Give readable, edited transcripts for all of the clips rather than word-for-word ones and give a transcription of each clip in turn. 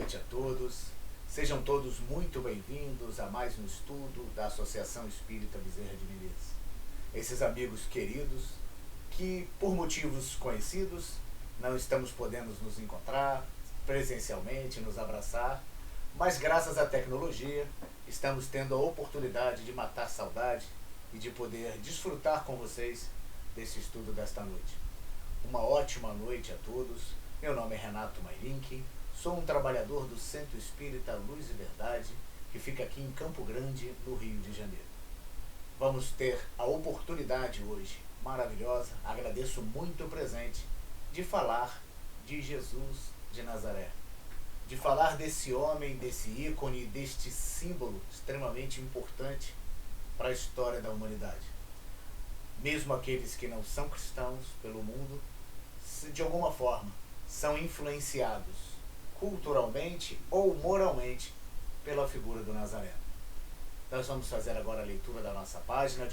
noite a todos. Sejam todos muito bem-vindos a mais um estudo da Associação Espírita Bezerra de Menezes. Esses amigos queridos que, por motivos conhecidos, não estamos podendo nos encontrar presencialmente, nos abraçar, mas graças à tecnologia estamos tendo a oportunidade de matar saudade e de poder desfrutar com vocês desse estudo desta noite. Uma ótima noite a todos. Meu nome é Renato Mairink, sou um trabalhador do Centro Espírita Luz e Verdade, que fica aqui em Campo Grande, no Rio de Janeiro. Vamos ter a oportunidade hoje, maravilhosa, agradeço muito o presente, de falar de Jesus de Nazaré. De falar desse homem, desse ícone, deste símbolo extremamente importante para a história da humanidade. Mesmo aqueles que não são cristãos pelo mundo, de alguma forma, são influenciados culturalmente ou moralmente pela figura do Nazareno. Nós vamos fazer agora a leitura da nossa página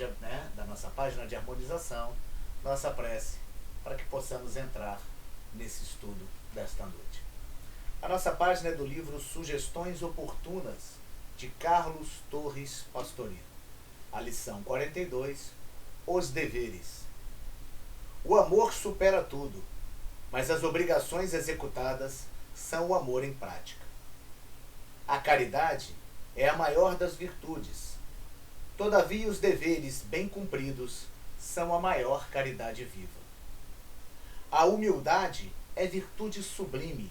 de harmonização, nossa prece, para que possamos entrar nesse estudo desta noite. A nossa página é do livro Sugestões Oportunas, de Carlos Torres Pastorino. A lição 42, Os Deveres. O amor supera tudo, mas as obrigações executadas são o amor em prática. A caridade é a maior das virtudes. Todavia, os deveres bem cumpridos são a maior caridade viva. A humildade é virtude sublime.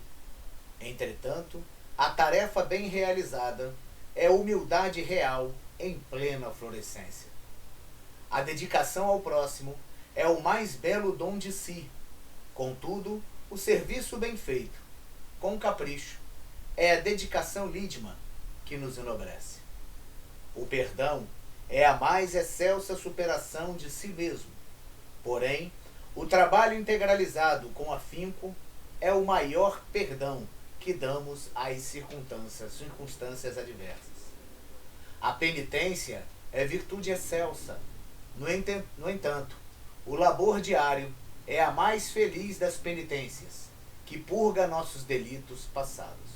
Entretanto, a tarefa bem realizada é humildade real em plena florescência. A dedicação ao próximo é o mais belo dom de si. Contudo, o serviço bem feito, com capricho, é a dedicação lídima que nos enobrece. O perdão é a mais excelsa superação de si mesmo. Porém, o trabalho integralizado com afinco é o maior perdão que damos às circunstâncias adversas. A penitência é virtude excelsa. No entanto, o labor diário é a mais feliz das penitências, que purga nossos delitos passados.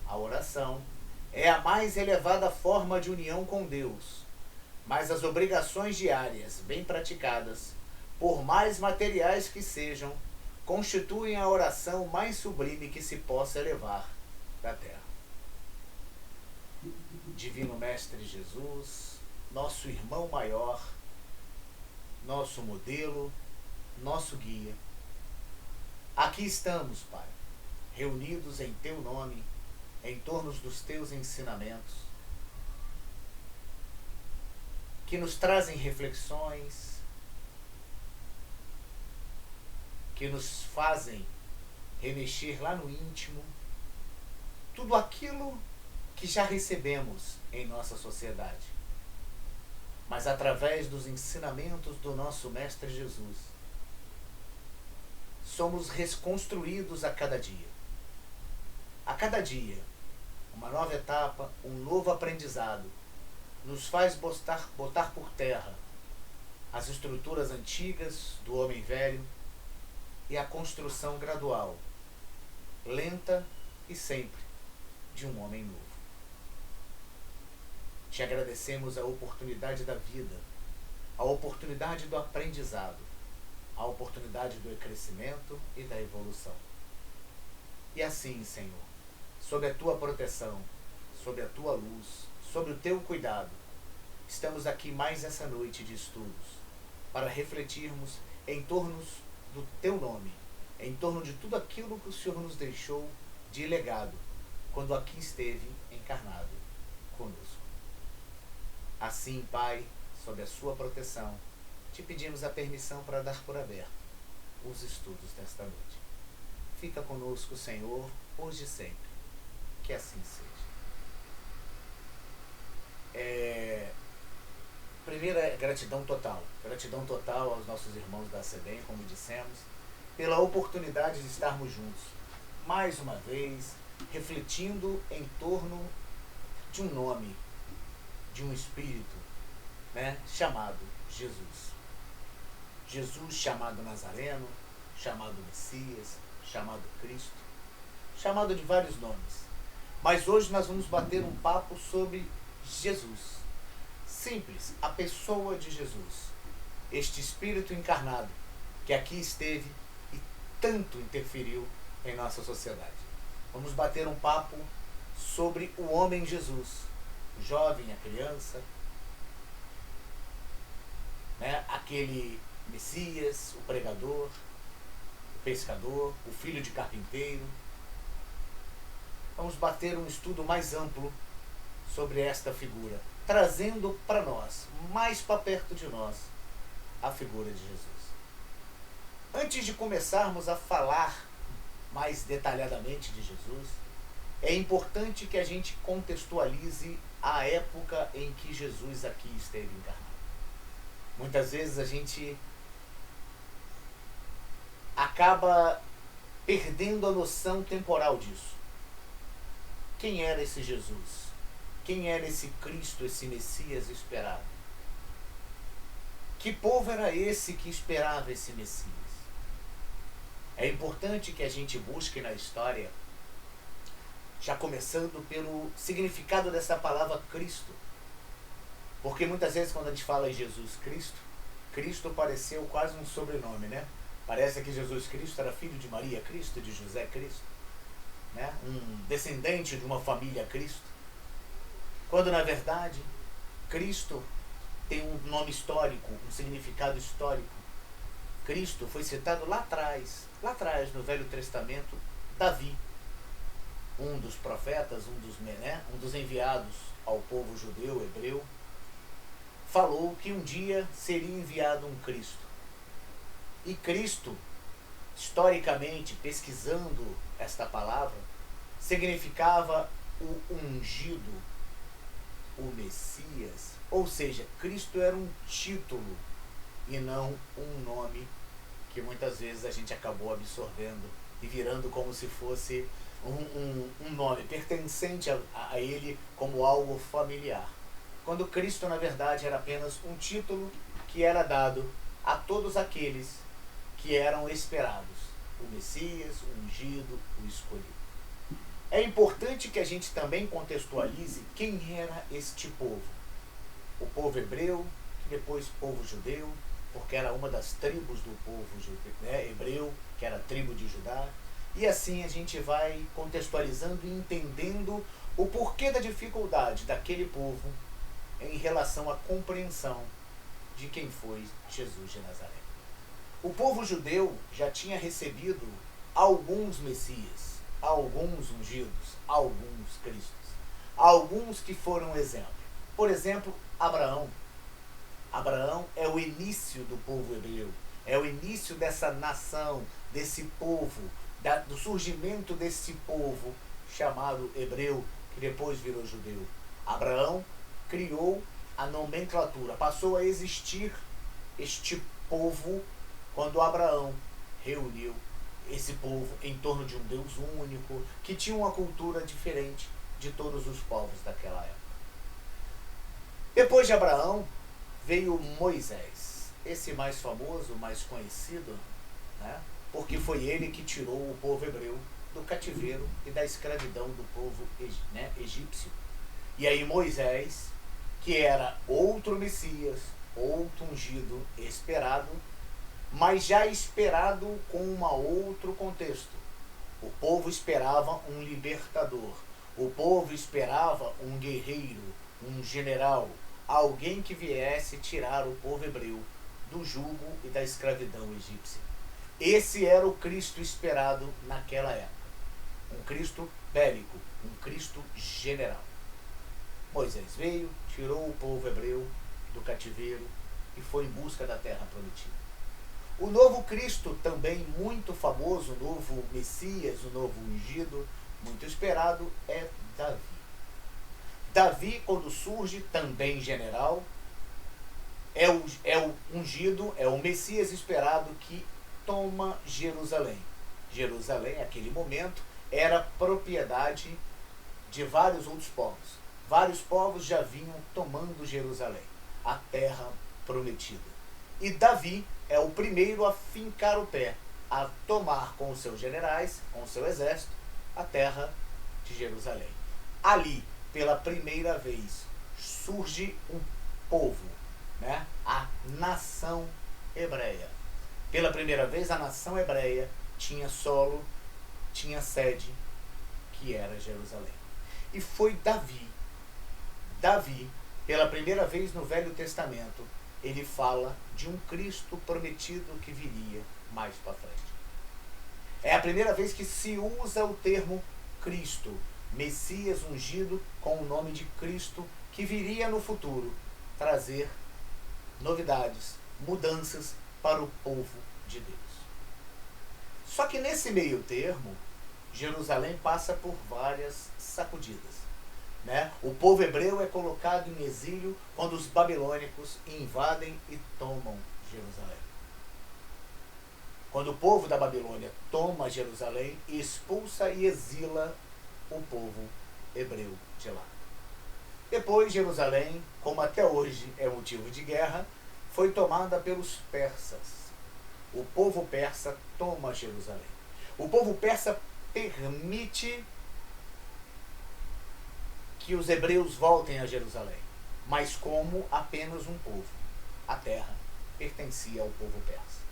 A oração é a mais elevada forma de união com Deus, mas as obrigações diárias, bem praticadas, por mais materiais que sejam, constituem a oração mais sublime que se possa elevar da terra. Divino Mestre Jesus, nosso irmão maior, nosso modelo, nosso guia, aqui estamos, Pai, reunidos em Teu nome, em torno dos Teus ensinamentos, que nos trazem reflexões, que nos fazem remexer lá no íntimo, tudo aquilo que já recebemos em nossa sociedade. Mas através dos ensinamentos do nosso Mestre Jesus, somos reconstruídos a cada dia. A cada dia, uma nova etapa, um novo aprendizado, nos faz botar por terra as estruturas antigas do homem velho e a construção gradual, lenta e sempre, de um homem novo. Te agradecemos a oportunidade da vida, a oportunidade do aprendizado, a oportunidade do crescimento e da evolução. E assim, Senhor, sob a Tua proteção, sob a Tua luz, sob o Teu cuidado, estamos aqui mais essa noite de estudos, para refletirmos em torno do Teu nome, em torno de tudo aquilo que o Senhor nos deixou de legado, quando aqui esteve encarnado conosco. Assim, Pai, sob a Sua proteção, te pedimos a permissão para dar por aberto os estudos desta noite. Fica conosco, Senhor, hoje e sempre. Que assim seja. Primeira, gratidão total. Gratidão total aos nossos irmãos da SEBEM, como dissemos, pela oportunidade de estarmos juntos, mais uma vez, refletindo em torno de um nome, de um espírito, chamado Jesus. Jesus chamado Nazareno, chamado Messias, chamado Cristo, chamado de vários nomes. Mas hoje nós vamos bater um papo sobre Jesus. Simples, a pessoa de Jesus. Este Espírito encarnado que aqui esteve e tanto interferiu em nossa sociedade. Vamos bater um papo sobre o homem Jesus, o jovem, a criança, né? Aquele Messias, o pregador, o pescador, o filho de carpinteiro. Vamos bater um estudo mais amplo sobre esta figura, trazendo para nós, mais para perto de nós, a figura de Jesus. Antes de começarmos a falar mais detalhadamente de Jesus, é importante que a gente contextualize a época em que Jesus aqui esteve encarnado. Muitas vezes a gente acaba perdendo a noção temporal disso. Quem era esse Jesus? Quem era esse Cristo, esse Messias esperado? Que povo era esse que esperava esse Messias? É importante que a gente busque na história, já começando pelo significado dessa palavra Cristo. Porque muitas vezes quando a gente fala em Jesus Cristo, Cristo pareceu quase um sobrenome, né? Parece que Jesus Cristo era filho de Maria Cristo, de José Cristo, né? Um descendente de uma família Cristo. Quando na verdade, Cristo tem um nome histórico, um significado histórico. Cristo foi citado lá atrás no Velho Testamento, Davi, um dos profetas, um dos enviados ao povo judeu, hebreu, falou que um dia seria enviado um Cristo. E Cristo, historicamente, pesquisando esta palavra, significava o ungido, o Messias. Ou seja, Cristo era um título e não um nome que muitas vezes a gente acabou absorvendo e virando como se fosse um nome pertencente a ele como algo familiar. Quando Cristo, na verdade, era apenas um título que era dado a todos aqueles que eram esperados. O Messias, o ungido, o escolhido. É importante que a gente também contextualize quem era este povo. O povo hebreu, depois povo judeu, porque era uma das tribos do povo judeu, né, hebreu, que era a tribo de Judá. E assim a gente vai contextualizando e entendendo o porquê da dificuldade daquele povo em relação à compreensão de quem foi Jesus de Nazaré. O povo judeu já tinha recebido alguns Messias, alguns ungidos, alguns Cristos, alguns que foram exemplo. Por exemplo, Abraão. Abraão é o início do povo hebreu, é o início dessa nação, desse povo, do surgimento desse povo chamado hebreu, que depois virou judeu. Abraão criou a nomenclatura, passou a existir este povo quando Abraão reuniu esse povo em torno de um Deus único, que tinha uma cultura diferente de todos os povos daquela época. Depois de Abraão, veio Moisés, esse mais famoso, mais conhecido, né? Porque foi ele que tirou o povo hebreu do cativeiro e da escravidão do povo, né, egípcio. E aí Moisés, que era outro Messias, outro ungido esperado, mas já esperado com um outro contexto. O povo esperava um libertador, o povo esperava um guerreiro, um general, alguém que viesse tirar o povo hebreu do jugo e da escravidão egípcia. Esse era o Cristo esperado naquela época. Um Cristo bélico, um Cristo general. Moisés veio, tirou o povo hebreu do cativeiro e foi em busca da terra prometida. O novo Cristo, também muito famoso, o novo Messias, o novo ungido, muito esperado, é Davi. Davi, quando surge, também general, é o ungido, é o Messias esperado que toma Jerusalém. Jerusalém, naquele momento, era propriedade de vários outros povos. Vários povos já vinham tomando Jerusalém, a terra prometida. E Davi é o primeiro a fincar o pé, a tomar com os seus generais, com o seu exército, a terra de Jerusalém. Ali, pela primeira vez, surge um povo, né? A nação hebreia. Pela primeira vez, a nação hebreia tinha solo, tinha sede, que era Jerusalém. E foi Davi, pela primeira vez no Velho Testamento, ele fala de um Cristo prometido que viria mais para frente. É a primeira vez que se usa o termo Cristo, Messias ungido com o nome de Cristo, que viria no futuro trazer novidades, mudanças para o povo de Deus. Só que nesse meio termo, Jerusalém passa por várias sacudidas. Né? O povo hebreu é colocado em exílio quando os babilônicos invadem e tomam Jerusalém. Quando o povo da Babilônia toma Jerusalém, expulsa e exila o povo hebreu de lá. Depois, Jerusalém, como até hoje é motivo de guerra, foi tomada pelos persas. O povo persa toma Jerusalém. O povo persa permite que os hebreus voltem a Jerusalém, mas como apenas um povo. A terra pertencia ao povo persa.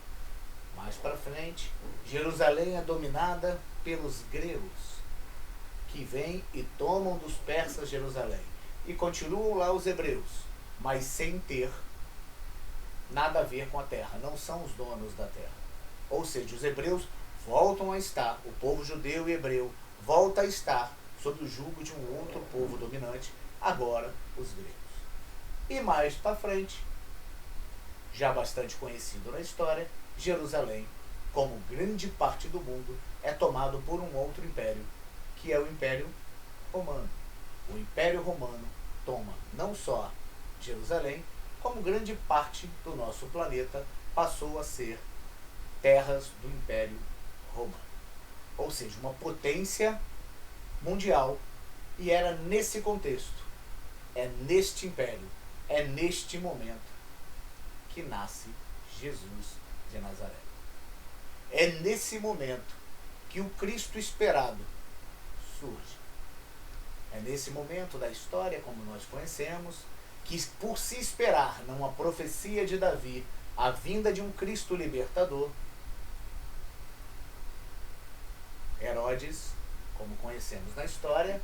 Mais para frente, Jerusalém é dominada pelos gregos, que vêm e tomam dos persas Jerusalém. E continuam lá os hebreus, mas sem ter nada a ver com a terra, não são os donos da terra. Ou seja, os hebreus voltam a estar, o povo judeu e hebreu volta a estar sob o jugo de um outro povo dominante, agora os gregos. E mais para frente, já bastante conhecido na história, Jerusalém, como grande parte do mundo, é tomado por um outro império, que é o Império Romano. O Império Romano toma não só Jerusalém, como grande parte do nosso planeta passou a ser terras do Império Romano. Ou seja, uma potência mundial, e era nesse contexto, é neste império, é neste momento que nasce Jesus de Nazaré. É nesse momento que o Cristo esperado surge. É nesse momento da história, como nós conhecemos, que por se esperar numa profecia de Davi a vinda de um Cristo libertador, Herodes, como conhecemos na história,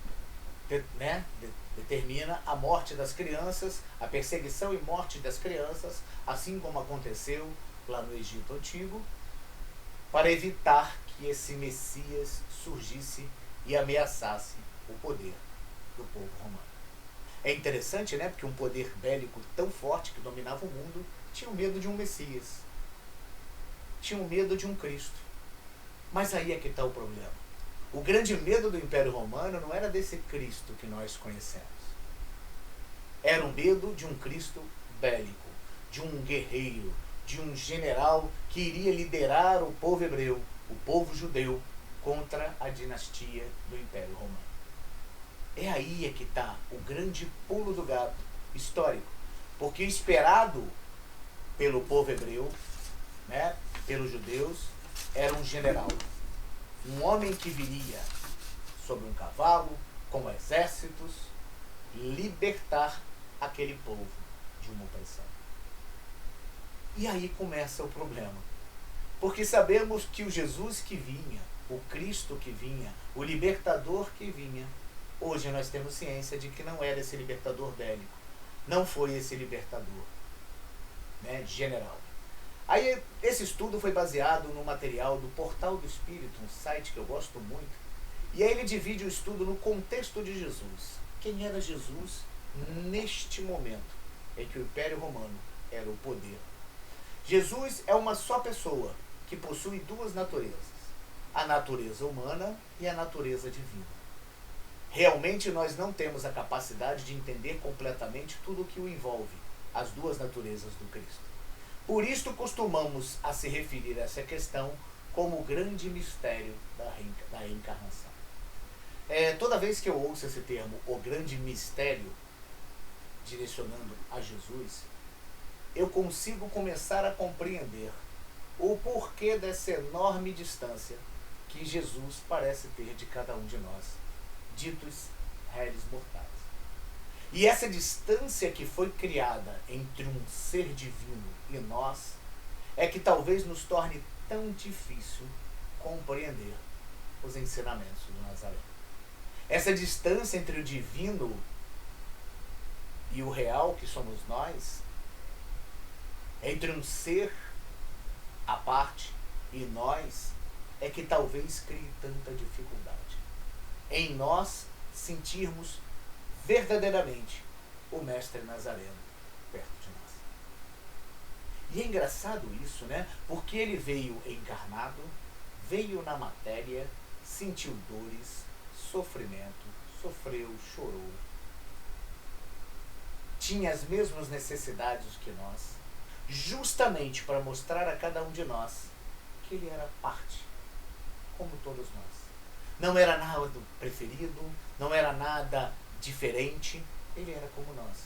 determina a morte das crianças, a perseguição e morte das crianças, assim como aconteceu lá no Egito Antigo, para evitar que esse Messias surgisse e ameaçasse o poder do povo romano. É interessante, né? Porque um poder bélico tão forte que dominava o mundo tinha medo de um Messias, tinha medo de um Cristo. Mas aí é que está o problema. O grande medo do Império Romano não era desse Cristo que nós conhecemos. Era o medo de um Cristo bélico, de um guerreiro, de um general que iria liderar o povo hebreu, o povo judeu, contra a dinastia do Império Romano. É aí é que está o grande pulo do gato histórico. Porque esperado pelo povo hebreu, né, pelos judeus, era um general. Um homem que viria sobre um cavalo, com exércitos, libertar aquele povo de uma opressão. E aí começa o problema. Porque sabemos que o Jesus que vinha, o Cristo que vinha, o libertador que vinha, hoje nós temos ciência de que não era esse libertador bélico. Não foi esse libertador, né, general. Aí esse estudo foi baseado no material do Portal do Espírito, um site que eu gosto muito. E aí ele divide o estudo no contexto de Jesus. Quem era Jesus neste momento em que o Império Romano era o poder? Jesus é uma só pessoa que possui duas naturezas. A natureza humana e a natureza divina. Realmente nós não temos a capacidade de entender completamente tudo o que o envolve, as duas naturezas do Cristo. Por isso costumamos a se referir a essa questão como o grande mistério da reencarnação. Toda vez que eu ouço esse termo, o grande mistério, direcionando a Jesus, eu consigo começar a compreender o porquê dessa enorme distância que Jesus parece ter de cada um de nós, ditos réis mortais. E essa distância que foi criada entre um ser divino e nós é que talvez nos torne tão difícil compreender os ensinamentos do Nazareno. Essa distância entre o divino e o real, que somos nós, entre um ser à parte e nós, é que talvez crie tanta dificuldade em nós sentirmos verdadeiramente o Mestre Nazareno perto de nós. E é engraçado isso, né? Porque ele veio encarnado, veio na matéria, sentiu dores, sofrimento, sofreu, chorou, tinha as mesmas necessidades que nós, justamente para mostrar a cada um de nós que ele era parte, como todos nós. Não era nada preferido, não era nada diferente, ele era como nós.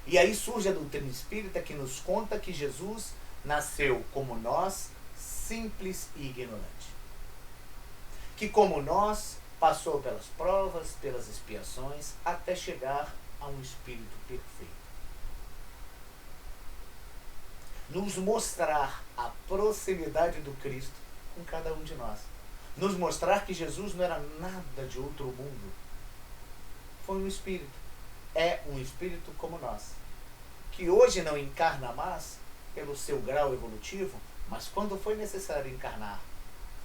E aí surge a doutrina espírita que nos conta que Jesus nasceu como nós, simples e ignorante. Que como nós, passou pelas provas, pelas expiações, até chegar a um espírito perfeito. Nos mostrar a proximidade do Cristo com cada um de nós. Nos mostrar que Jesus não era nada de outro mundo. Foi um espírito. É um espírito como nós. Que hoje não encarna mais pelo seu grau evolutivo, mas quando foi necessário encarnar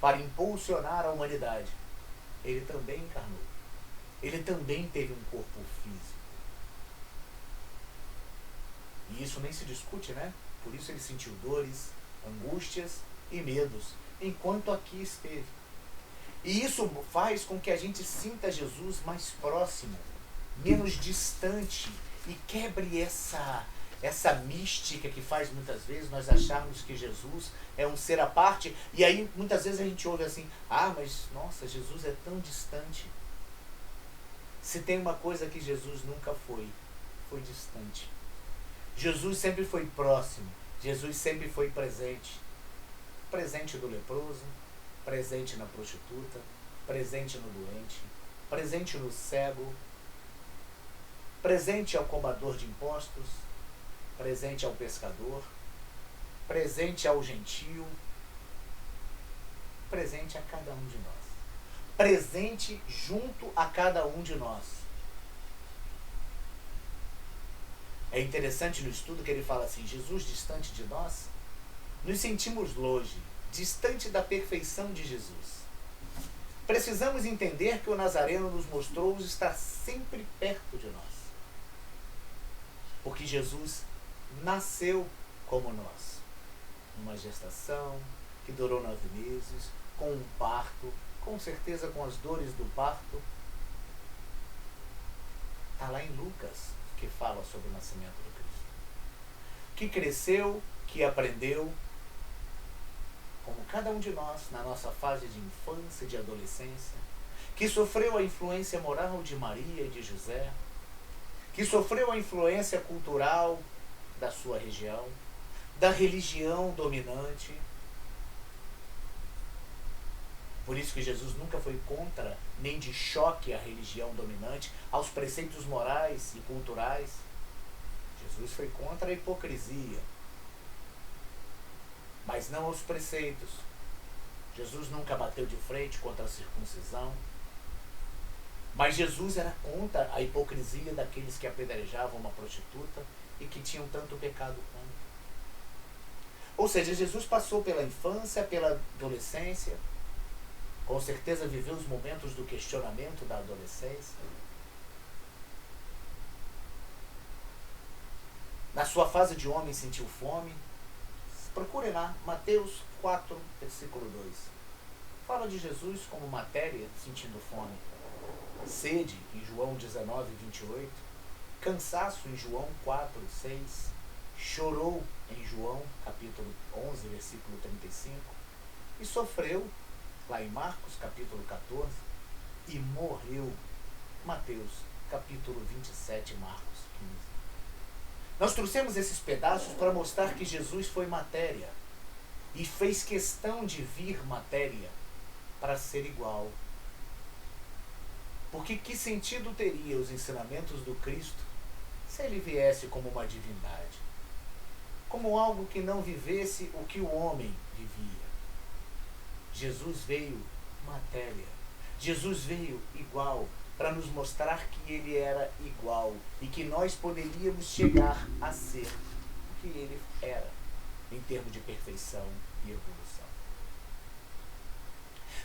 para impulsionar a humanidade, ele também encarnou. Ele também teve um corpo físico. E isso nem se discute, né? Por isso ele sentiu dores, angústias e medos, enquanto aqui esteve. E isso faz com que a gente sinta Jesus mais próximo, menos distante, e quebre essa mística que faz muitas vezes nós acharmos que Jesus é um ser à parte. E aí muitas vezes a gente ouve assim, mas nossa, Jesus é tão distante. Se tem uma coisa que Jesus nunca foi distante. Jesus sempre foi próximo, Jesus sempre foi presente. Presente do leproso, presente na prostituta, presente no doente, presente no cego, presente ao cobrador de impostos, presente ao pescador, presente ao gentio, presente a cada um de nós. Presente junto a cada um de nós. É interessante no estudo que ele fala assim, Jesus distante de nós, nos sentimos longe, distante da perfeição de Jesus. Precisamos entender que o Nazareno nos mostrou estar sempre perto de nós. Porque Jesus nasceu como nós. Numa gestação que durou 9 meses, com um parto, com certeza com as dores do parto. Está lá em Lucas, que fala sobre o nascimento do Cristo. Que cresceu, que aprendeu, como cada um de nós, na nossa fase de infância e de adolescência, que sofreu a influência moral de Maria e de José, que sofreu a influência cultural da sua região, da religião dominante. Por isso que Jesus nunca foi contra, nem de choque à religião dominante, aos preceitos morais e culturais. Jesus foi contra a hipocrisia, mas não aos preceitos. Jesus nunca bateu de frente contra a circuncisão, mas Jesus era contra a hipocrisia daqueles que apedrejavam uma prostituta e que tinham tanto pecado quanto. Ou seja, Jesus passou pela infância, pela adolescência, com certeza viveu os momentos do questionamento da adolescência. Na sua fase de homem sentiu fome. Procure lá, Mateus 4, versículo 2. Fala de Jesus como matéria sentindo fome. Sede, em João 19, 28. Cansaço, em João 4, 6. Chorou, em João capítulo 11, versículo 35. E sofreu, lá em Marcos capítulo 14. E morreu, Mateus capítulo 27, Marcos 15. Nós trouxemos esses pedaços para mostrar que Jesus foi matéria e fez questão de vir matéria para ser igual. Porque que sentido teria os ensinamentos do Cristo se ele viesse como uma divindade? Como algo que não vivesse o que o homem vivia. Jesus veio matéria. Jesus veio igual, para nos mostrar que ele era igual e que nós poderíamos chegar a ser o que ele era, em termos de perfeição e evolução.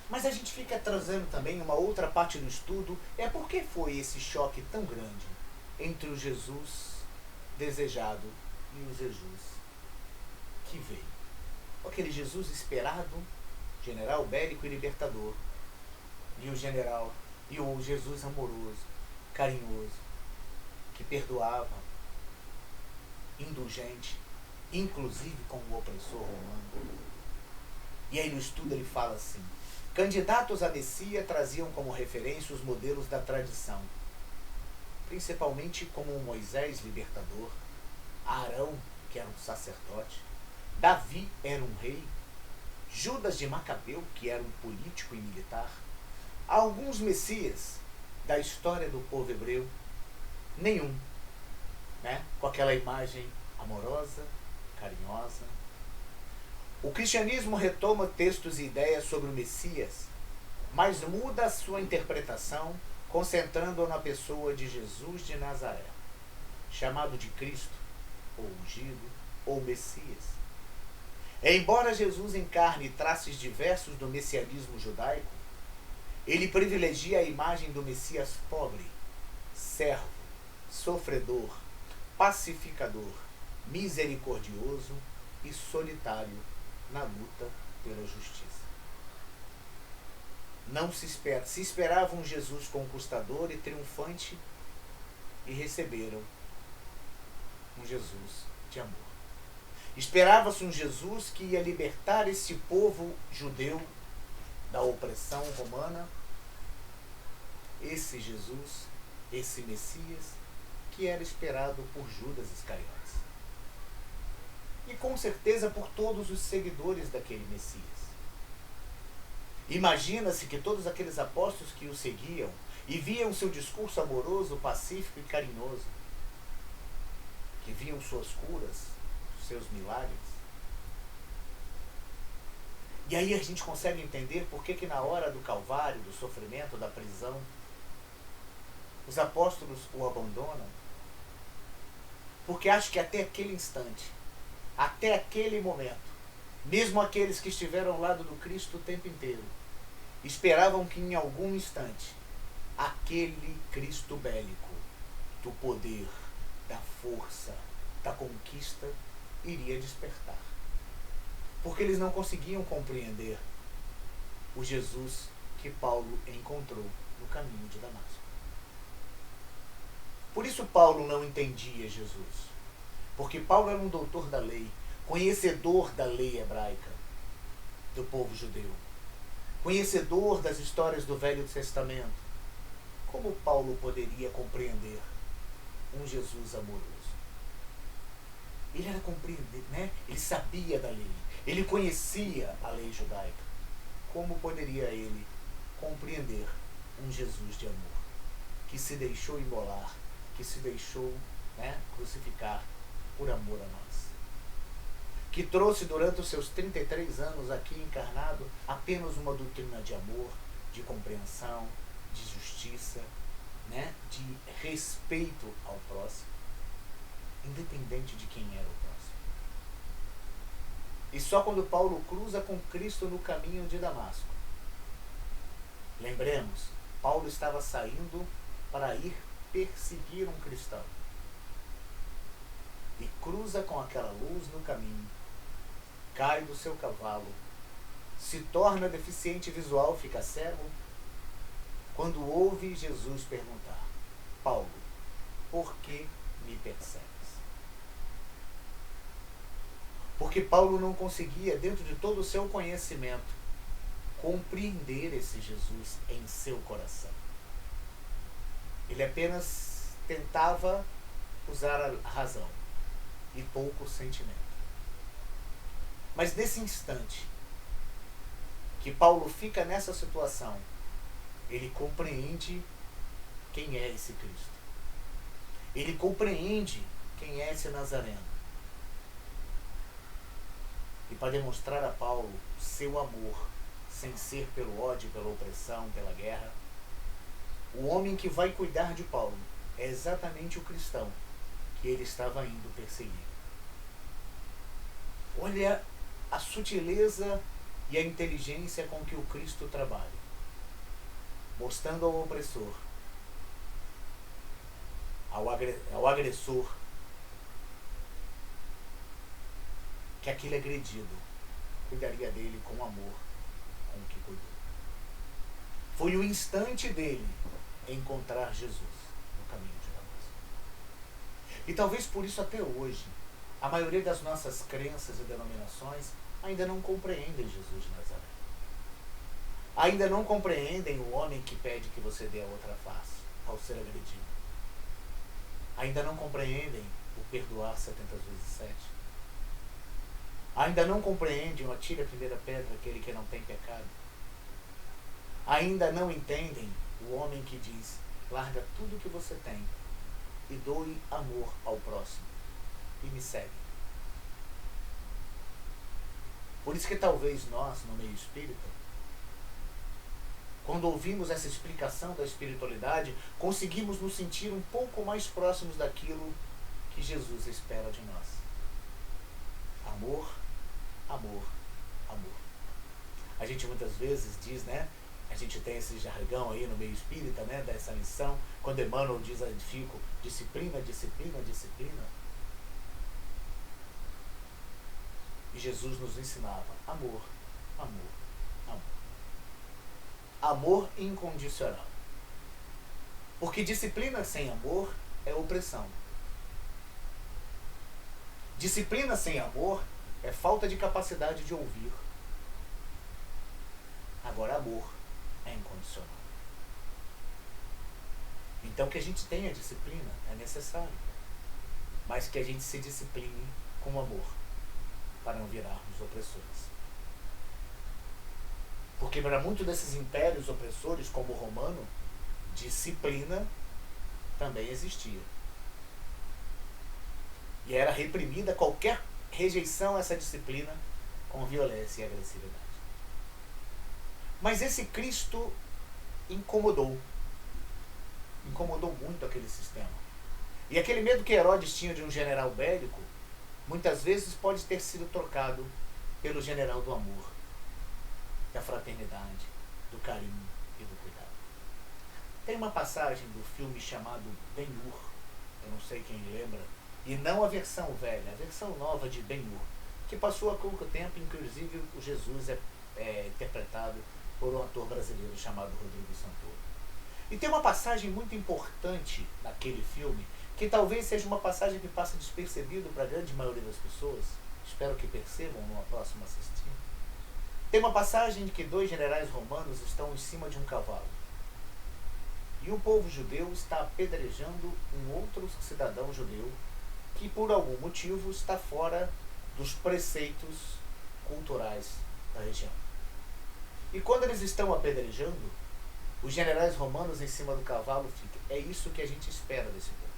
Mas a gente fica trazendo também uma outra parte do estudo, por que foi esse choque tão grande entre o Jesus desejado e o Jesus que veio. Aquele Jesus esperado, general bélico e libertador, e o Jesus amoroso, carinhoso, que perdoava, indulgente, inclusive com o opressor romano. E aí no estudo ele fala assim: candidatos a Messias traziam como referência os modelos da tradição, principalmente como o Moisés libertador, Arão, que era um sacerdote, Davi era um rei, Judas de Macabeu, que era um político e militar. Alguns messias da história do povo hebreu, nenhum, com aquela imagem amorosa, carinhosa. O cristianismo retoma textos e ideias sobre o Messias, mas muda a sua interpretação, concentrando-o na pessoa de Jesus de Nazaré, chamado de Cristo, ou ungido, ou Messias. Embora Jesus encarne traços diversos do messianismo judaico, ele privilegia a imagem do Messias pobre, servo, sofredor, pacificador, misericordioso e solitário na luta pela justiça. Não se esperava um Jesus conquistador e triunfante, e receberam um Jesus de amor. Esperava-se um Jesus que ia libertar esse povo judeu da opressão romana. Esse Jesus, esse Messias, que era esperado por Judas Iscariotes. E com certeza por todos os seguidores daquele Messias. Imagina-se que todos aqueles apóstolos que o seguiam e viam seu discurso amoroso, pacífico e carinhoso, que viam suas curas, seus milagres. E aí a gente consegue entender por que na hora do Calvário, do sofrimento, da prisão, os apóstolos o abandonam. Porque acho que até aquele instante, até aquele momento, mesmo aqueles que estiveram ao lado do Cristo o tempo inteiro, esperavam que em algum instante, aquele Cristo bélico, do poder, da força, da conquista, iria despertar. Porque eles não conseguiam compreender o Jesus que Paulo encontrou no caminho de Damasco. Por isso Paulo não entendia Jesus. Porque Paulo era um doutor da lei, conhecedor da lei hebraica, do povo judeu, conhecedor das histórias do Velho Testamento. Como Paulo poderia compreender um Jesus amoroso? Ele era compreender, Ele sabia da lei, ele conhecia a lei judaica. Como poderia ele compreender um Jesus de amor, que se deixou imolar, que se deixou crucificar por amor a nós? Que trouxe durante os seus 33 anos aqui encarnado apenas uma doutrina de amor, de compreensão, de justiça, de respeito ao próximo, independente de quem era o próximo. E só quando Paulo cruza com Cristo no caminho de Damasco, lembremos, Paulo estava saindo para ir perseguir um cristão, e cruza com aquela luz no caminho, cai do seu cavalo, se torna deficiente visual, fica cego, quando ouve Jesus perguntar: Paulo, por que me persegues? Porque Paulo não conseguia, dentro de todo o seu conhecimento, compreender esse Jesus em seu coração. Ele apenas tentava usar a razão e pouco o sentimento. Mas nesse instante, que Paulo fica nessa situação, ele compreende quem é esse Cristo. Ele compreende quem é esse Nazareno. E para demonstrar a Paulo seu amor, sem ser pelo ódio, pela opressão, pela guerra, o homem que vai cuidar de Paulo é exatamente o cristão que ele estava indo perseguir. Olha a sutileza e a inteligência com que o Cristo trabalha, mostrando ao opressor, ao agressor, que aquele agredido cuidaria dele com amor, com o que cuidou. Foi o instante dele encontrar Jesus no caminho de Damasco. E talvez por isso até hoje, a maioria das nossas crenças e denominações ainda não compreendem Jesus de Nazaré. Ainda não compreendem o homem que pede que você dê a outra face ao ser agredido. Ainda não compreendem o perdoar 70 vezes 7. Ainda não compreendem o atire a primeira pedra aquele que não tem pecado. Ainda não entendem o homem que diz, larga tudo que você tem e doe amor ao próximo e me segue. Por isso que talvez nós, no meio espírita, quando ouvimos essa explicação da espiritualidade, conseguimos nos sentir um pouco mais próximos daquilo que Jesus espera de nós. Amor, amor, amor. A gente muitas vezes diz, né? A gente tem esse jargão aí no meio espírita, né? Dessa lição, quando Emmanuel diz, edifico, disciplina, disciplina, disciplina. E Jesus nos ensinava amor, amor, amor. Amor incondicional. Porque disciplina sem amor é opressão. Disciplina sem amor é falta de capacidade de ouvir. Agora, amor é incondicional. Então, que a gente tenha disciplina é necessário. Mas que a gente se discipline com amor, para não virarmos opressores. Porque para muitos desses impérios opressores, como o romano, disciplina também existia. E era reprimida qualquer rejeição a essa disciplina com violência e agressividade. Mas esse Cristo incomodou muito aquele sistema. E aquele medo que Herodes tinha de um general bélico, muitas vezes pode ter sido trocado pelo general do amor, da fraternidade, do carinho e do cuidado. Tem uma passagem do filme chamado Ben-Hur, eu não sei quem lembra, e não a versão velha, a versão nova de Ben-Hur, que passou há pouco tempo, inclusive o Jesus é interpretado por um ator brasileiro chamado Rodrigo Santoro. E tem uma passagem muito importante naquele filme, que talvez seja uma passagem que passa despercebido para a grande maioria das pessoas, espero que percebam numa próxima assistida. Tem uma passagem de que 2 generais romanos estão em cima de um cavalo. E o povo judeu está apedrejando um outro cidadão judeu que por algum motivo está fora dos preceitos culturais da região. E quando eles estão apedrejando, os generais romanos em cima do cavalo ficam. É isso que a gente espera desse povo.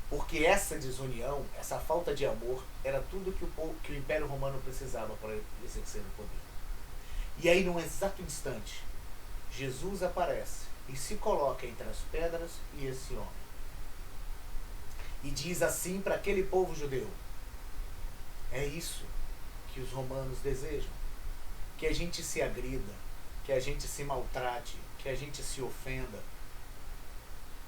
Porque essa desunião, essa falta de amor, era tudo que o Império Romano precisava para exercer o poder. E aí, num exato instante, Jesus aparece e se coloca entre as pedras e esse homem. E diz assim para aquele povo judeu: é isso que os romanos desejam. Que a gente se agrida, que a gente se maltrate, que a gente se ofenda.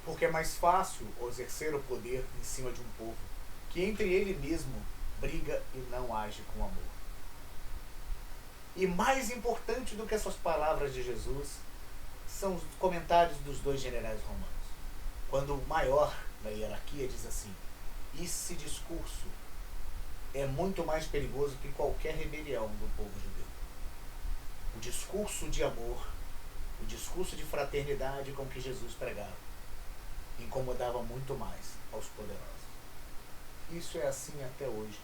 Porque é mais fácil exercer o poder em cima de um povo que entre ele mesmo briga e não age com amor. E mais importante do que essas palavras de Jesus são os comentários dos 2 generais romanos. Quando o maior da hierarquia diz assim: esse discurso é muito mais perigoso que qualquer rebelião do povo judeu. O discurso de amor, o discurso de fraternidade com que Jesus pregava, incomodava muito mais aos poderosos. Isso é assim até hoje.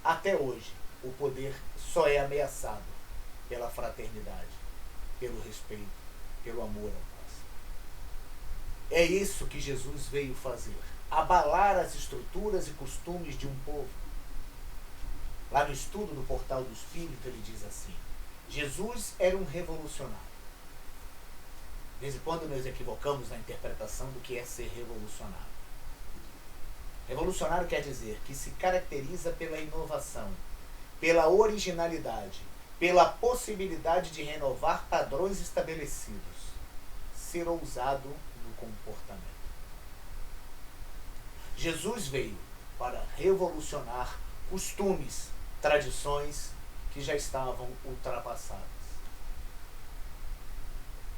Até hoje, o poder só é ameaçado pela fraternidade, pelo respeito, pelo amor ao próximo. É isso que Jesus veio fazer, abalar as estruturas e costumes de um povo. Lá no estudo do Portal do Espírito, ele diz assim: Jesus era um revolucionário. De vez em quando nos equivocamos na interpretação do que é ser revolucionário. Revolucionário quer dizer que se caracteriza pela inovação, pela originalidade, pela possibilidade de renovar padrões estabelecidos, ser ousado no comportamento. Jesus veio para revolucionar costumes, tradições que já estavam ultrapassadas.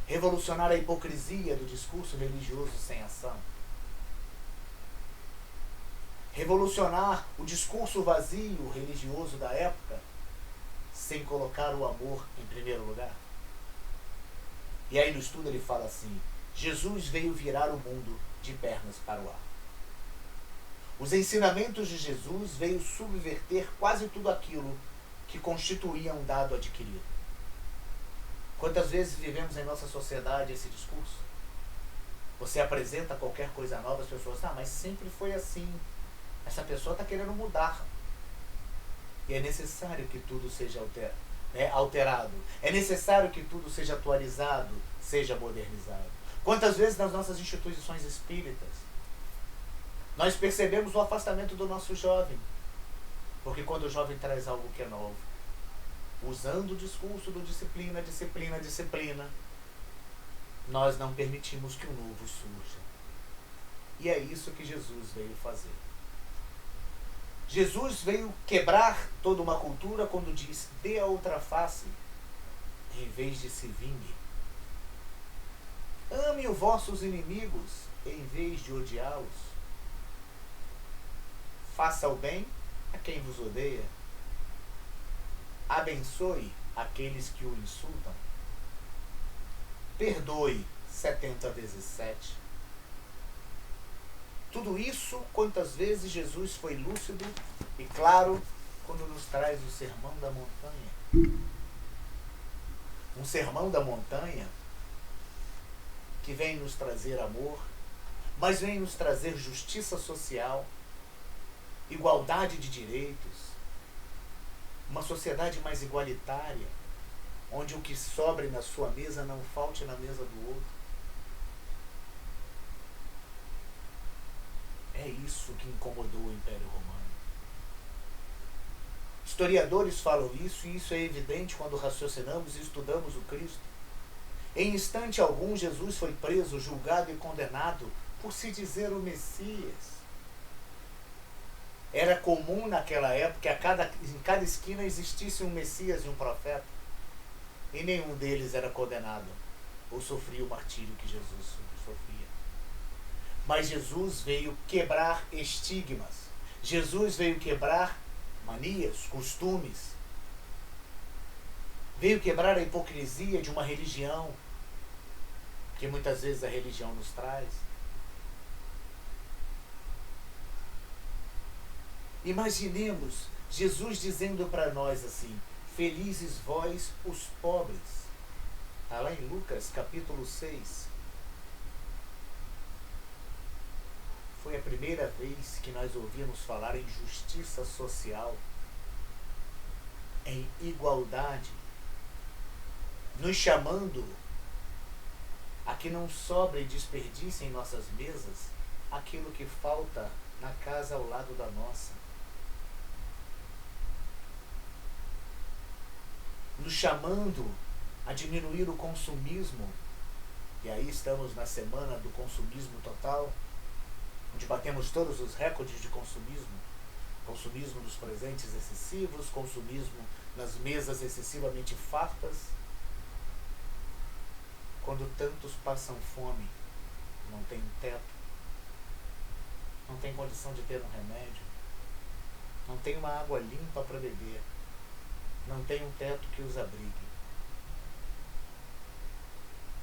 Revolucionar a hipocrisia do discurso religioso sem ação. Revolucionar o discurso vazio religioso da época sem colocar o amor em primeiro lugar. E aí no estudo ele fala assim: Jesus veio virar o mundo de pernas para o ar. Os ensinamentos de Jesus veio subverter quase tudo aquilo que constituía um dado adquirido. Quantas vezes vivemos em nossa sociedade esse discurso? Você apresenta qualquer coisa nova, as pessoas, mas sempre foi assim. Essa pessoa está querendo mudar. E é necessário que tudo seja alterado. É necessário que tudo seja atualizado, seja modernizado. Quantas vezes nas nossas instituições espíritas nós percebemos o afastamento do nosso jovem? Porque quando o jovem traz algo que é novo, usando o discurso do disciplina, disciplina, disciplina, nós não permitimos que o novo surja. E é isso que Jesus veio fazer. Jesus veio quebrar toda uma cultura quando diz: dê a outra face, em vez de se vingue. Ame os vossos inimigos, em vez de odiá-los. Faça o bem a quem vos odeia. Abençoe aqueles que o insultam. Perdoe 70 vezes 7. Tudo isso, quantas vezes Jesus foi lúcido e claro quando nos traz o Sermão da Montanha. Um sermão da montanha que vem nos trazer amor, mas vem nos trazer justiça social, igualdade de direitos, uma sociedade mais igualitária, onde o que sobre na sua mesa não falte na mesa do outro. É isso que incomodou o Império Romano. Historiadores falam isso, e isso é evidente quando raciocinamos e estudamos o Cristo. Em instante algum, Jesus foi preso, julgado e condenado por se dizer o Messias. Era comum naquela época que em cada esquina existisse um Messias e um profeta. E nenhum deles era condenado ou sofria o martírio que Jesus sofria. Mas Jesus veio quebrar estigmas. Jesus veio quebrar manias, costumes. Veio quebrar a hipocrisia de uma religião, que muitas vezes a religião nos traz. Imaginemos Jesus dizendo para nós assim: felizes vós os pobres. Está lá em Lucas capítulo 6. Foi a primeira vez que nós ouvimos falar em justiça social, em igualdade, nos chamando a que não sobre e desperdice em nossas mesas aquilo que falta na casa ao lado da nossa. Nos chamando a diminuir o consumismo, e aí estamos na semana do consumismo total, onde batemos todos os recordes de consumismo. Consumismo dos presentes excessivos, consumismo nas mesas excessivamente fartas. Quando tantos passam fome, não tem teto, não tem condição de ter um remédio, não tem uma água limpa para beber, não tem um teto que os abrigue.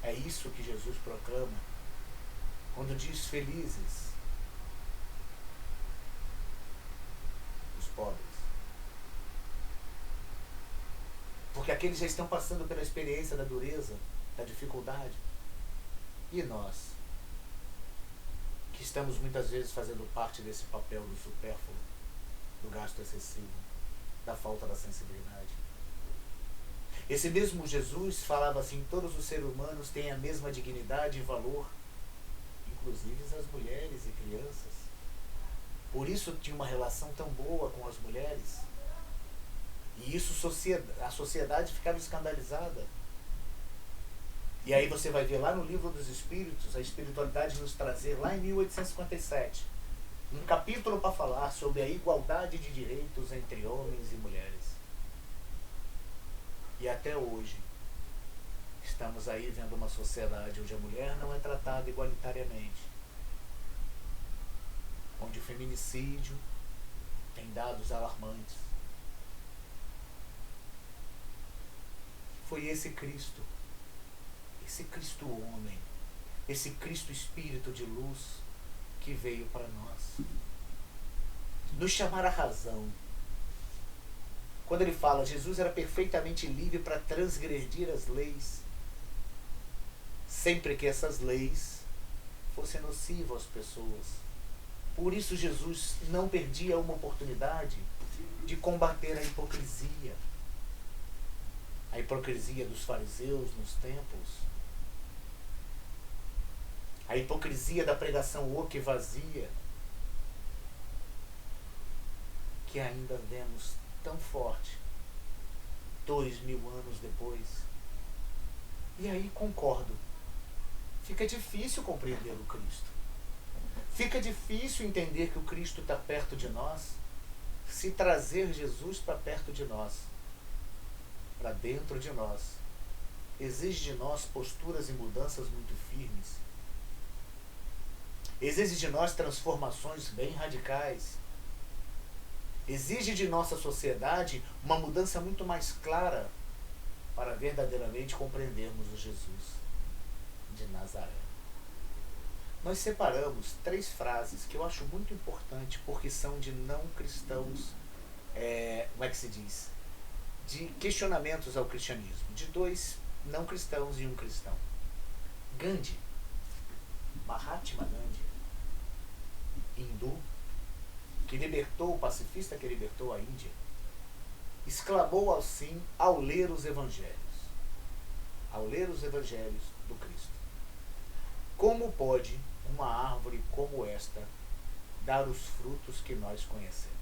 É isso que Jesus proclama quando diz: felizes os pobres. aqueles já estão passando pela experiência da dureza, da dificuldade. E nós, que estamos muitas vezes fazendo parte desse papel do supérfluo, do gasto excessivo, da falta da sensibilidade. Esse mesmo Jesus falava assim: todos os seres humanos têm a mesma dignidade e valor, inclusive as mulheres e crianças. Por isso tinha uma relação tão boa com as mulheres. E isso a sociedade ficava escandalizada. E aí você vai ver lá no Livro dos Espíritos, a espiritualidade nos trazer, lá em 1857, um capítulo para falar sobre a igualdade de direitos entre homens e mulheres. E até hoje, estamos aí vendo uma sociedade onde a mulher não é tratada igualitariamente. Onde o feminicídio tem dados alarmantes. Foi esse Cristo homem, esse Cristo espírito de luz que veio para nós, nos chamar à razão. Quando ele fala, Jesus era perfeitamente livre para transgredir as leis, sempre que essas leis fossem nocivas às pessoas. Por isso Jesus não perdia uma oportunidade de combater a hipocrisia dos fariseus nos templos, a hipocrisia da pregação oca e vazia, que ainda vemos tão forte 2000 anos depois. E aí concordo, fica difícil compreender o Cristo, fica difícil entender que o Cristo está perto de nós, se trazer Jesus para perto de nós, para dentro de nós, exige de nós posturas e mudanças muito firmes, exige de nós transformações bem radicais, exige de nossa sociedade uma mudança muito mais clara para verdadeiramente compreendermos o Jesus de Nazaré. Nós separamos 3 frases que eu acho muito importante porque são de não cristãos, como é que se diz? De questionamentos ao cristianismo, de 2 não cristãos e 1 cristão. Gandhi, Mahatma Gandhi, hindu, o pacifista que libertou a Índia, exclamou assim ao ler os evangelhos do Cristo: como pode uma árvore como esta dar os frutos que nós conhecemos?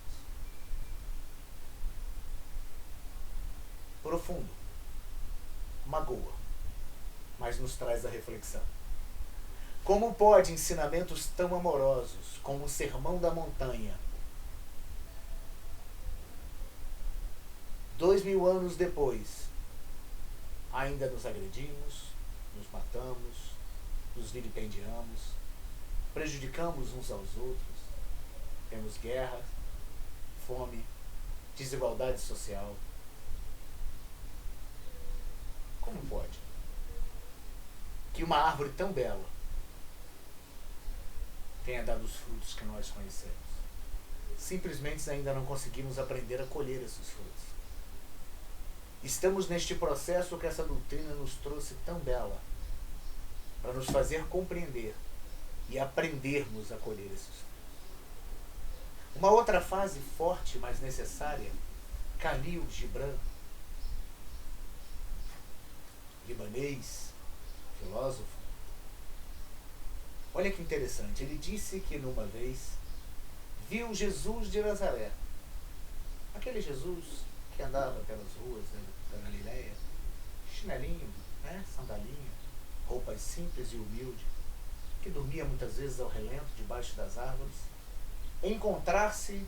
Profundo, magoa, mas nos traz a reflexão. Como pode ensinamentos tão amorosos como o Sermão da Montanha, 2000 anos depois, ainda nos agredimos, nos matamos, nos vilipendiamos, prejudicamos uns aos outros, temos guerra, fome, desigualdade social? Como pode que uma árvore tão bela tenha dado os frutos que nós conhecemos? Simplesmente ainda não conseguimos aprender a colher esses frutos. Estamos neste processo que essa doutrina nos trouxe tão bela, para nos fazer compreender e aprendermos a colher esses frutos. Uma outra fase forte, mas necessária, Khalil Gibran, libanês, filósofo. Olha que interessante, ele disse que numa vez viu Jesus de Nazaré, aquele Jesus que andava pelas ruas da Galileia, chinelinho, sandalinho, roupas simples e humilde, que dormia muitas vezes ao relento debaixo das árvores, encontrar-se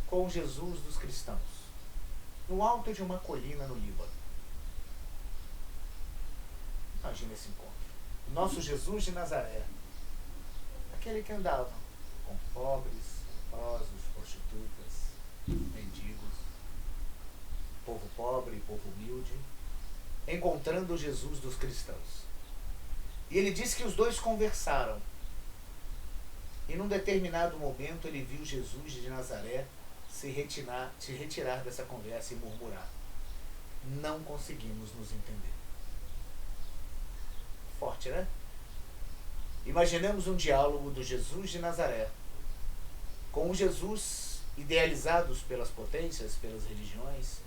com Jesus dos cristãos, no alto de uma colina no Líbano. Imagina esse encontro. Nosso Jesus de Nazaré, aquele que andava com pobres, leprosos, prostitutas, mendigos, povo pobre, povo humilde, encontrando Jesus dos cristãos. E ele diz que os dois conversaram. E num determinado momento ele viu Jesus de Nazaré se retirar dessa conversa e murmurar: não conseguimos nos entender. Forte, né? Imaginemos um diálogo do Jesus de Nazaré com o Jesus idealizados pelas potências, pelas religiões.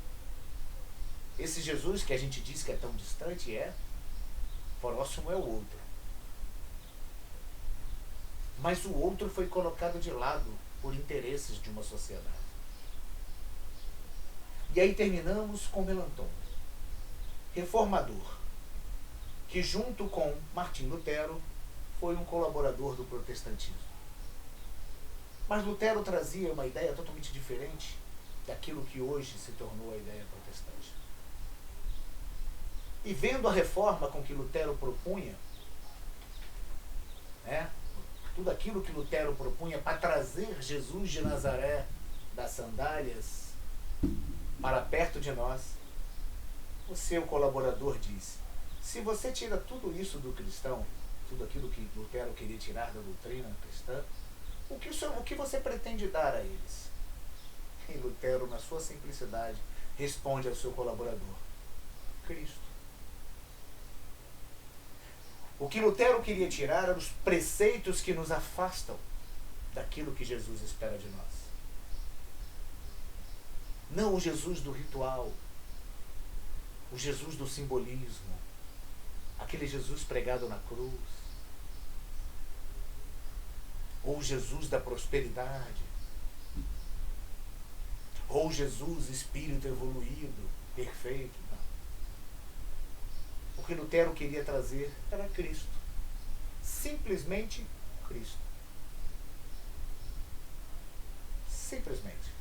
Esse Jesus que a gente diz que é tão distante próximo é o outro. Mas o outro foi colocado de lado por interesses de uma sociedade. E aí terminamos com Melanchthon, reformador, que junto com Martim Lutero foi um colaborador do protestantismo. Mas Lutero trazia uma ideia totalmente diferente daquilo que hoje se tornou a ideia protestante. E vendo a reforma com que Lutero propunha, tudo aquilo que Lutero propunha para trazer Jesus de Nazaré das sandálias para perto de nós, o seu colaborador disse: se você tira tudo isso do cristão, tudo aquilo que Lutero queria tirar da doutrina cristã, o que você pretende dar a eles? E Lutero, na sua simplicidade, responde ao seu colaborador: Cristo. O que Lutero queria tirar eram os preceitos que nos afastam daquilo que Jesus espera de nós. Não o Jesus do ritual, o Jesus do simbolismo, aquele Jesus pregado na cruz, ou o Jesus da prosperidade, ou Jesus espírito evoluído, perfeito. Não. O que Lutero queria trazer era Cristo. Simplesmente Cristo. Simplesmente.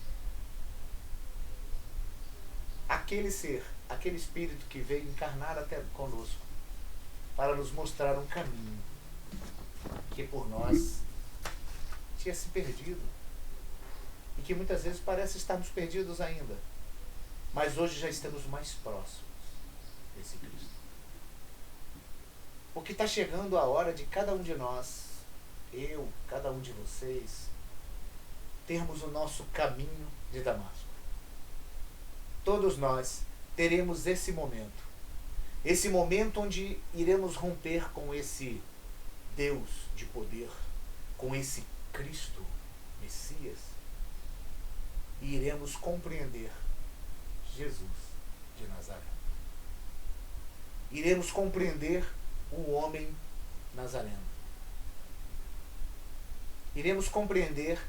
Aquele ser, aquele espírito que veio encarnar até conosco para nos mostrar um caminho que por nós tinha se perdido e que muitas vezes parece estarmos perdidos ainda, mas hoje já estamos mais próximos desse Cristo. Porque está chegando a hora de cada um de nós, eu, cada um de vocês, termos o nosso caminho de Damasco. Todos nós teremos esse momento onde iremos romper com esse Deus de poder, com esse Cristo, Messias, e iremos compreender Jesus de Nazaré. Iremos compreender o homem nazareno. Iremos compreender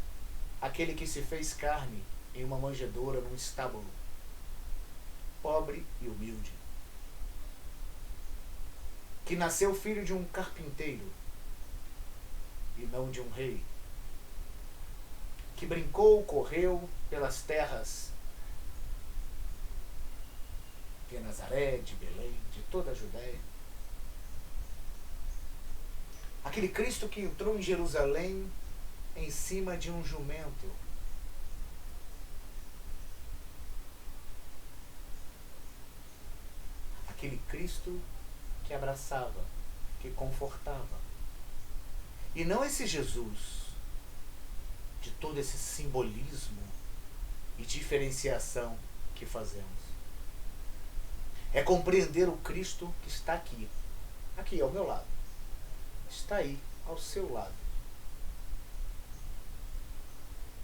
aquele que se fez carne em uma manjedoura, num estábulo, pobre e humilde, que nasceu filho de um carpinteiro e não de um rei, que brincou, correu pelas terras de Nazaré, de Belém, de toda a Judéia. Aquele Cristo que entrou em Jerusalém em cima de um jumento. Aquele Cristo que abraçava, que confortava. E não esse Jesus de todo esse simbolismo e diferenciação que fazemos. É compreender o Cristo que está aqui ao meu lado, está aí ao seu lado,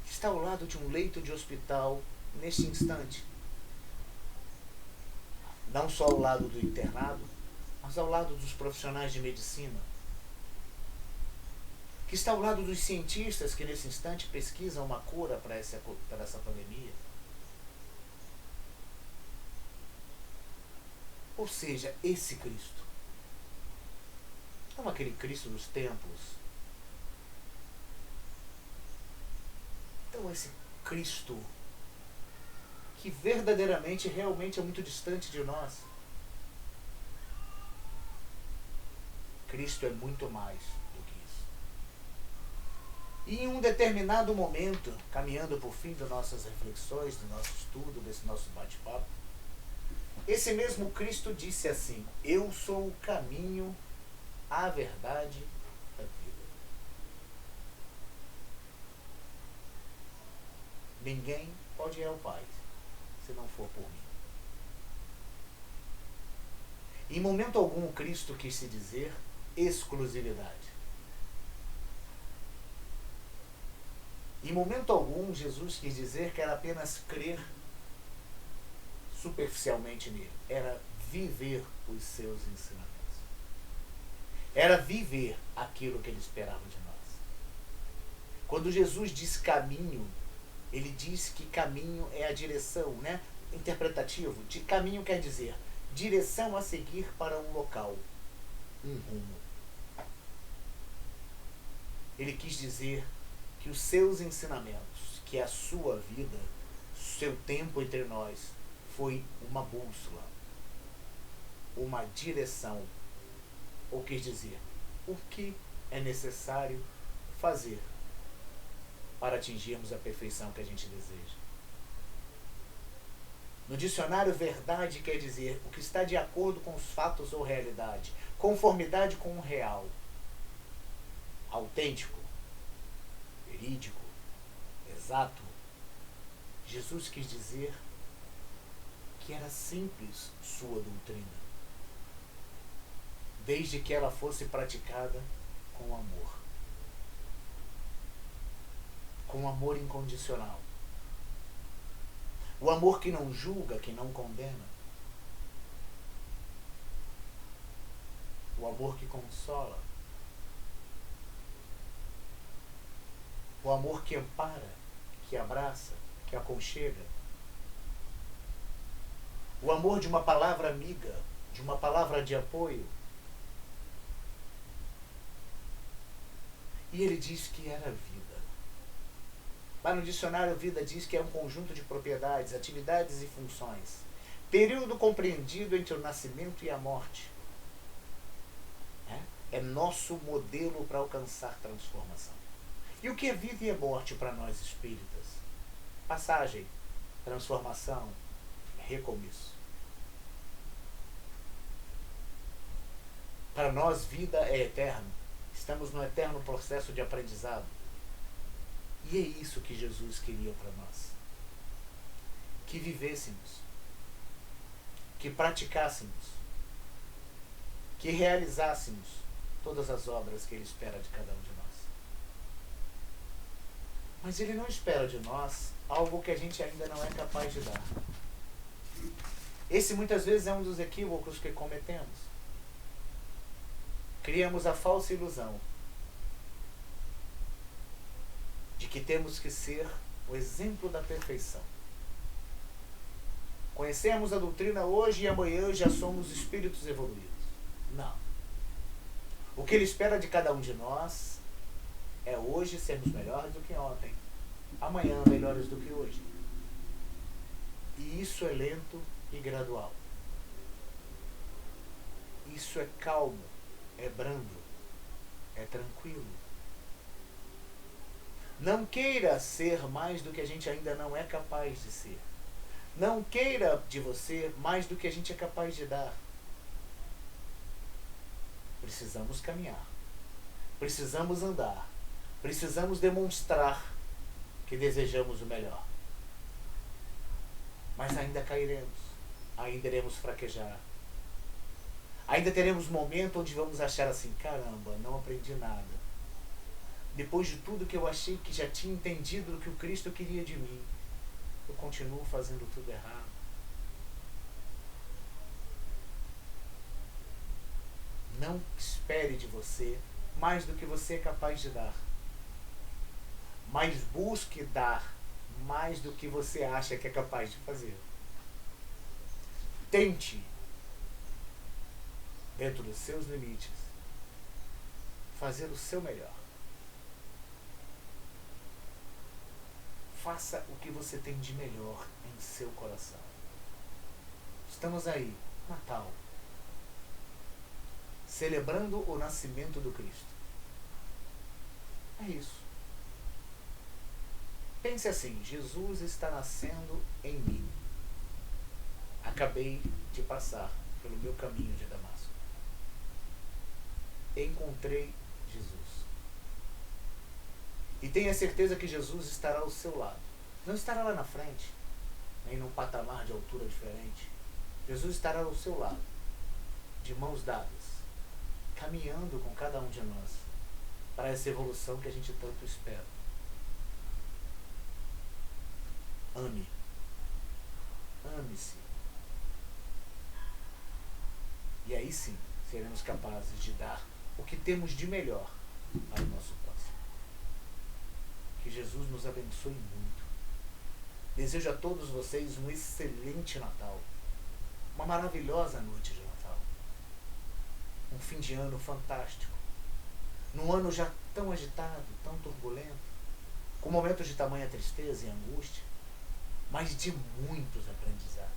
está ao lado de um leito de hospital neste instante, não só ao lado do internado, mas ao lado dos profissionais de medicina, que está ao lado dos cientistas que nesse instante pesquisam uma cura para essa pandemia. Ou seja, esse Cristo, não aquele Cristo dos templos. Então esse Cristo que verdadeiramente, realmente é muito distante de nós. Cristo é muito mais do que isso. E em um determinado momento, caminhando para o fim das nossas reflexões, do nosso estudo, desse nosso bate-papo, esse mesmo Cristo disse assim: eu sou o caminho, a verdade e a vida. Ninguém pode ir ao Pai se não for por mim. Em momento algum, Cristo quis se dizer exclusividade. Em momento algum, Jesus quis dizer que era apenas crer superficialmente nele. Era viver os seus ensinamentos. Era viver aquilo que ele esperava de nós. Quando Jesus diz caminho, ele diz que caminho é a direção, né? Interpretativo. De caminho quer dizer direção a seguir para um local, um rumo. Ele quis dizer que os seus ensinamentos, que a sua vida, seu tempo entre nós, foi uma bússola, uma direção, ou quis dizer o que é necessário fazer para atingirmos a perfeição que a gente deseja. No dicionário, verdade quer dizer o que está de acordo com os fatos ou realidade, conformidade com o real, autêntico, verídico, exato. Jesus quis dizer que era simples sua doutrina, desde que ela fosse praticada com amor. Com amor incondicional. O amor que não julga, que não condena. O amor que consola. O amor que ampara, que abraça, que aconchega. O amor de uma palavra amiga, de uma palavra de apoio. E ele diz que era vida. Lá no dicionário, vida diz que é um conjunto de propriedades, atividades e funções. Período compreendido entre o nascimento e a morte. É nosso modelo para alcançar transformação. E o que é vida e é morte para nós espíritas? Passagem, transformação, recomeço. Para nós, vida é eterno. Estamos no eterno processo de aprendizado. E é isso que Jesus queria para nós. Que vivêssemos, que praticássemos, que realizássemos todas as obras que Ele espera de cada um de nós. Mas Ele não espera de nós algo que a gente ainda não é capaz de dar. Esse muitas vezes é um dos equívocos que cometemos. Criamos a falsa ilusão de que temos que ser o exemplo da perfeição. Conhecemos a doutrina hoje e amanhã já somos espíritos evoluídos. Não. O que Ele espera de cada um de nós é hoje sermos melhores do que ontem, amanhã melhores do que hoje. E isso é lento e gradual. Isso é calmo, é brando, é tranquilo. Não queira ser mais do que a gente ainda não é capaz de ser. Não queira de você mais do que a gente é capaz de dar. Precisamos caminhar. Precisamos andar. Precisamos demonstrar que desejamos o melhor. Mas ainda cairemos. Ainda iremos fraquejar. Ainda teremos momentos onde vamos achar assim, caramba, não aprendi nada. Depois de tudo que eu achei que já tinha entendido do que o Cristo queria de mim, eu continuo fazendo tudo errado. Não espere de você mais do que você é capaz de dar. Mas busque dar mais do que você acha que é capaz de fazer. Tente, dentro dos seus limites, fazer o seu melhor. Faça o que você tem de melhor em seu coração. Estamos aí, Natal, celebrando o nascimento do Cristo. É isso. Pense assim, Jesus está nascendo em mim. Acabei de passar pelo meu caminho de Damasco. Encontrei Jesus. E tenha certeza que Jesus estará ao seu lado. Não estará lá na frente, nem num patamar de altura diferente. Jesus estará ao seu lado. de mãos dadas, caminhando com cada um de nós para essa evolução que a gente tanto espera. Ame. Ame-se. E aí sim, seremos capazes de dar o que temos de melhor para o nosso próximo. Que Jesus nos abençoe muito. Desejo a todos vocês um excelente Natal. Uma maravilhosa noite de Natal. Um fim de ano fantástico. Num ano já tão agitado, tão turbulento, com momentos de tamanha tristeza e angústia, mas de muitos aprendizados.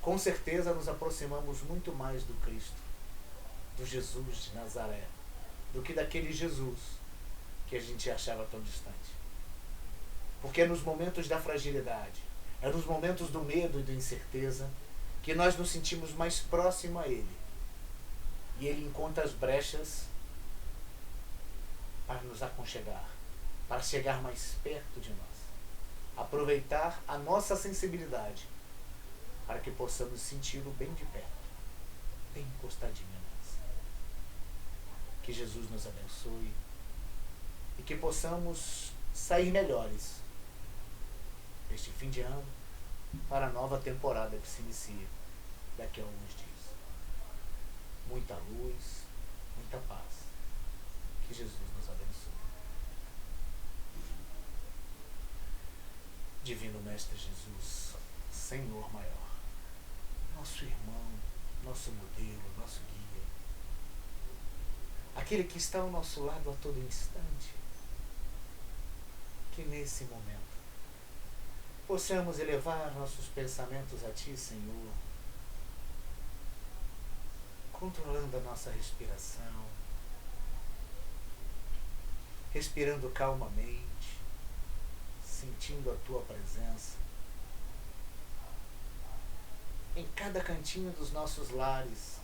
Com certeza nos aproximamos muito mais do Cristo, do Jesus de Nazaré, do que daquele Jesus que a gente achava tão distante. Porque é nos momentos da fragilidade, é nos momentos do medo e da incerteza que nós nos sentimos mais próximos a Ele. E Ele encontra as brechas para nos aconchegar, para chegar mais perto de nós. Aproveitar a nossa sensibilidade para que possamos senti-lo bem de perto, bem encostadinho a nós. Que Jesus nos abençoe e que possamos sair melhores deste fim de ano para a nova temporada que se inicia daqui a alguns dias. Muita luz, muita paz. Que Jesus nos abençoe. Divino Mestre Jesus, Senhor maior, nosso irmão, nosso modelo, nosso guia, aquele que está ao nosso lado a todo instante, que nesse momento possamos elevar nossos pensamentos a Ti, Senhor, controlando a nossa respiração, respirando calmamente, sentindo a Tua presença em cada cantinho dos nossos lares.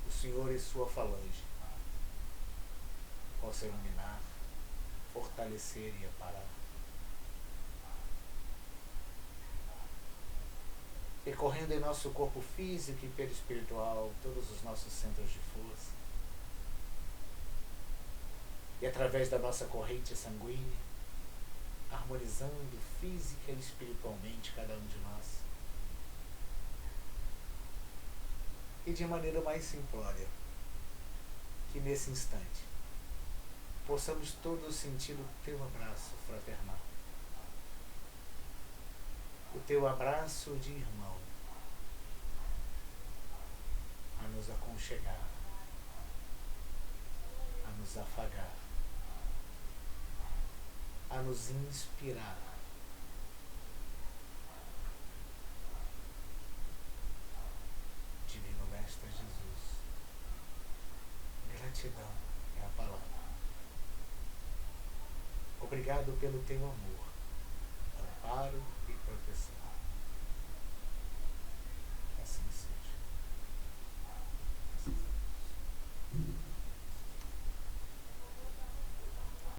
O Senhor e Sua falange possa iluminar, fortalecer e amparar. Percorrendo em nosso corpo físico e perispiritual todos os nossos centros de força. E através da nossa corrente sanguínea, harmonizando física e espiritualmente cada um de nós. E de maneira mais simplória, que nesse instante possamos todos sentir o Teu abraço fraternal. O Teu abraço de irmão a nos aconchegar, a nos afagar, a nos inspirar. Divino Mestre Jesus, gratidão é a palavra. Obrigado pelo Teu amor, amparo e proteção.